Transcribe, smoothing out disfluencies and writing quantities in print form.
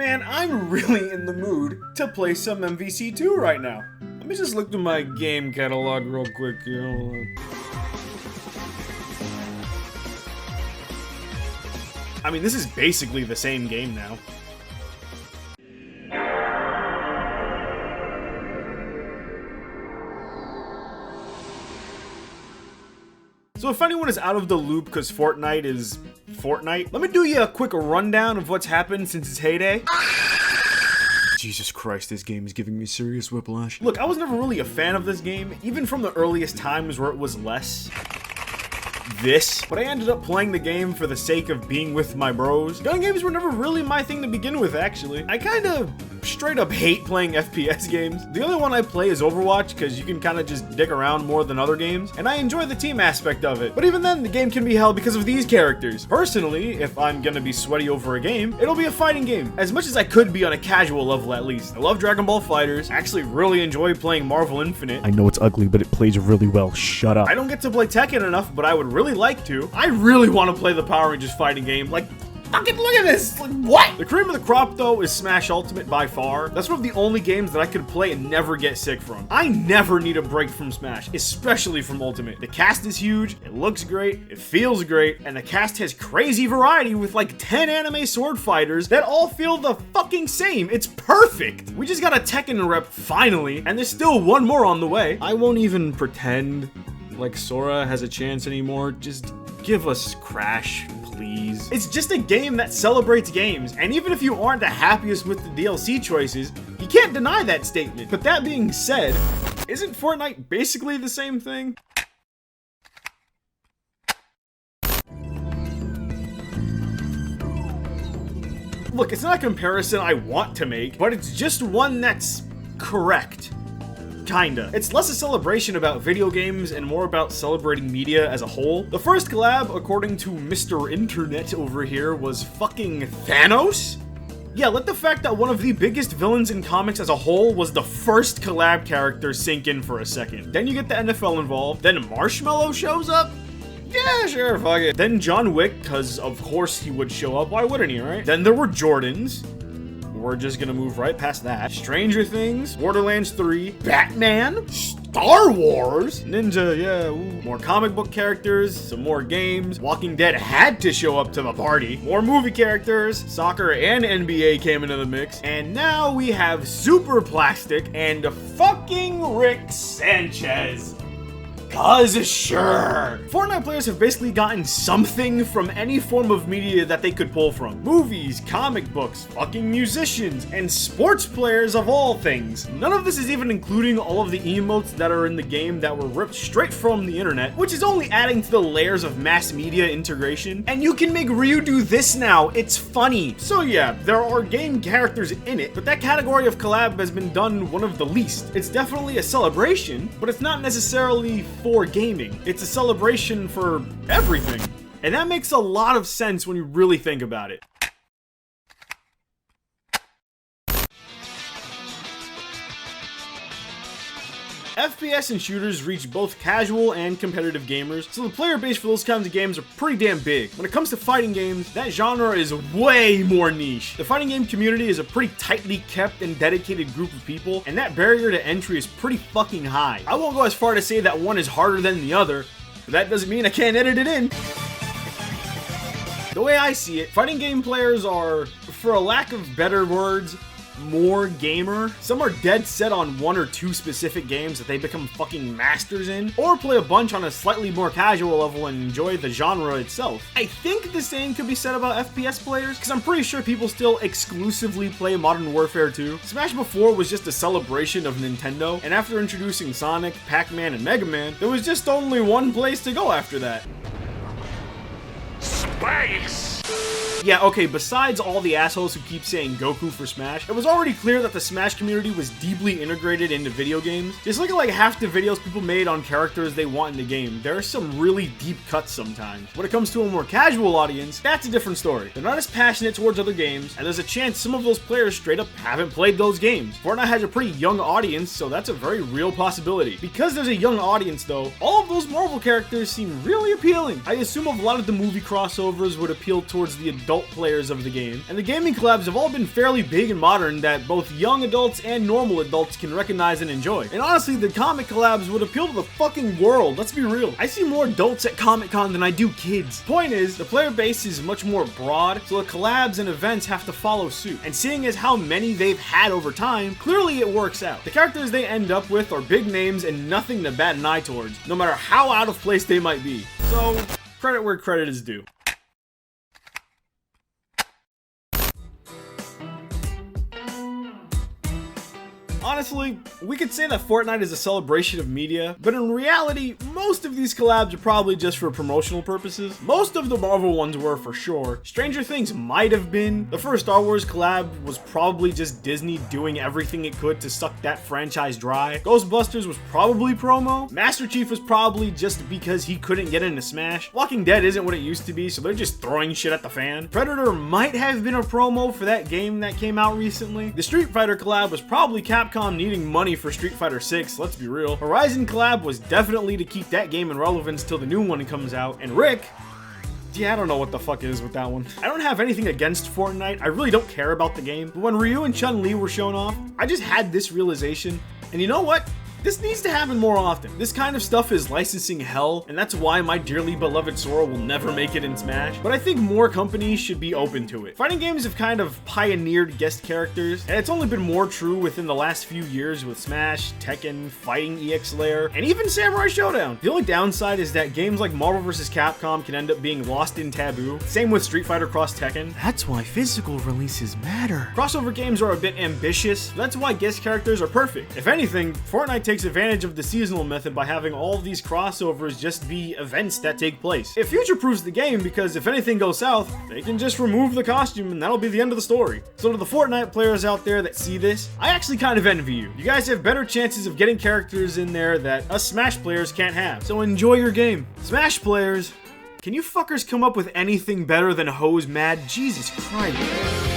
Man, I'm really in the mood to play some MVC2 right now. Let me just look through my game catalog real quick. I mean, this is basically the same game now. So if anyone is out of the loop because Fortnite is Fortnite, let me do you a quick rundown of what's happened since its heyday. Jesus Christ, this game is giving me serious whiplash. Look, I was never really a fan of this game, even from the earliest times where it was less this, but I ended up playing the game for the sake of being with my bros. Gun games were never really my thing to begin with, actually. I kind of straight up hate playing FPS games. The only one I play is Overwatch, because you can kind of just dick around more than other games, and I enjoy the team aspect of it. But even then, the game can be hell because of these characters. Personally, if I'm gonna be sweaty over a game, it'll be a fighting game, as much as I could be on a casual level at least. I love Dragon Ball FighterZ, I actually really enjoy playing Marvel Infinite. I know it's ugly, but it plays really well. Shut up. I don't get to play Tekken enough, but I would really like to. I really want to play the Power Rangers fighting game. Like, fucking look at this! Like, what? The cream of the crop, though, is Smash Ultimate by far. That's one of the only games that I could play and never get sick from. I never need a break from Smash, especially from Ultimate. The cast is huge, it looks great, it feels great, and the cast has crazy variety with like 10 anime sword fighters that all feel the fucking same. It's perfect! We just got a Tekken rep finally, and there's still one more on the way. I won't even pretend like Sora has a chance anymore. Just give us Crash, please. It's just a game that celebrates games, and even if you aren't the happiest with the DLC choices, you can't deny that statement. But that being said, isn't Fortnite basically the same thing? Look, it's not a comparison I want to make, but it's just one that's correct. Kinda. It's less a celebration about video games and more about celebrating media as a whole. The first collab, according to Mr. Internet over here, was fucking Thanos? Yeah, let the fact that one of the biggest villains in comics as a whole was the first collab character sink in for a second. Then you get the NFL involved, then Marshmallow shows up? Yeah, sure, fuck it. Then John Wick, cause of course he would show up, why wouldn't he, right? Then there were Jordans. We're just gonna move right past that. Stranger Things, Borderlands 3, Batman, Star Wars, Ninja, yeah, ooh. More comic book characters, some more games. Walking Dead had to show up to the party. More movie characters, soccer and NBA came into the mix. And now we have Super Plastic and fucking Rick Sanchez. Cause sure. Fortnite players have basically gotten something from any form of media that they could pull from. Movies, comic books, fucking musicians, and sports players of all things. None of this is even including all of the emotes that are in the game that were ripped straight from the internet, which is only adding to the layers of mass media integration. And you can make Ryu do this now, it's funny. So yeah, there are game characters in it, but that category of collab has been done one of the least. It's definitely a celebration, but it's not necessarily for gaming. It's a celebration for everything. And that makes a lot of sense when you really think about it. FPS and shooters reach both casual and competitive gamers, so the player base for those kinds of games are pretty damn big. When it comes to fighting games, that genre is way more niche. The fighting game community is a pretty tightly kept and dedicated group of people, and that barrier to entry is pretty fucking high. I won't go as far to say that one is harder than the other, but that doesn't mean I can't edit it in. The way I see it, fighting game players are, for a lack of better words, more gamer. Some are dead set on one or two specific games that they become fucking masters in, or play a bunch on a slightly more casual level and enjoy the genre itself. I think the same could be said about FPS players, because I'm pretty sure people still exclusively play Modern Warfare 2. Smash before was just a celebration of Nintendo, and after introducing Sonic, Pac-Man, and Mega Man, there was just only one place to go after that. Space! Yeah, okay, besides all the assholes who keep saying Goku for Smash, it was already clear that the Smash community was deeply integrated into video games. Just look at like half the videos people made on characters they want in the game. There are some really deep cuts sometimes. When it comes to a more casual audience, that's a different story. They're not as passionate towards other games, and there's a chance some of those players straight up haven't played those games. Fortnite has a pretty young audience, so that's a very real possibility. Because there's a young audience though, all of those Marvel characters seem really appealing. I assume a lot of the movie crossovers would appeal towards towards the adult players of the game, and the gaming collabs have all been fairly big and modern that both young adults and normal adults can recognize and enjoy. And honestly, the comic collabs would appeal to the fucking world, let's be real. I see more adults at Comic-Con than I do kids. Point is, the player base is much more broad, so the collabs and events have to follow suit. And seeing as how many they've had over time, clearly it works out. The characters they end up with are big names and nothing to bat an eye towards, no matter how out of place they might be. So, credit where credit is due. Honestly, we could say that Fortnite is a celebration of media, but in reality, most of these collabs are probably just for promotional purposes. Most of the Marvel ones were for sure. Stranger Things might have been. The first Star Wars collab was probably just Disney doing everything it could to suck that franchise dry. Ghostbusters was probably promo. Master Chief was probably just because he couldn't get into Smash. Walking Dead isn't what it used to be, so they're just throwing shit at the fan. Predator might have been a promo for that game that came out recently. The Street Fighter collab was probably Capcom needing money for Street Fighter 6, let's be real. Horizon collab was definitely to keep that game in relevance till the new one comes out. And Rick, yeah, I don't know what the fuck is with that one. I don't have anything against Fortnite, I really don't care about the game, but when Ryu and Chun-Li were shown off, I just had this realization, and you know what? This needs to happen more often. This kind of stuff is licensing hell, and that's why my dearly beloved Sora will never make it in Smash, but I think more companies should be open to it. Fighting games have kind of pioneered guest characters, and it's only been more true within the last few years with Smash, Tekken, Fighting EX Layer, and even Samurai Showdown. The only downside is that games like Marvel vs. Capcom can end up being lost in taboo. Same with Street Fighter Cross Tekken. That's why physical releases matter. Crossover games are a bit ambitious, that's why guest characters are perfect. If anything, Fortnite takes advantage of the seasonal method by having all of these crossovers just be events that take place. It future-proofs the game because if anything goes south, they can just remove the costume and that'll be the end of the story. So to the Fortnite players out there that see this, I actually kind of envy you. You guys have better chances of getting characters in there that us Smash players can't have. So enjoy your game. Smash players, can you fuckers come up with anything better than Hose Mad? Jesus Christ.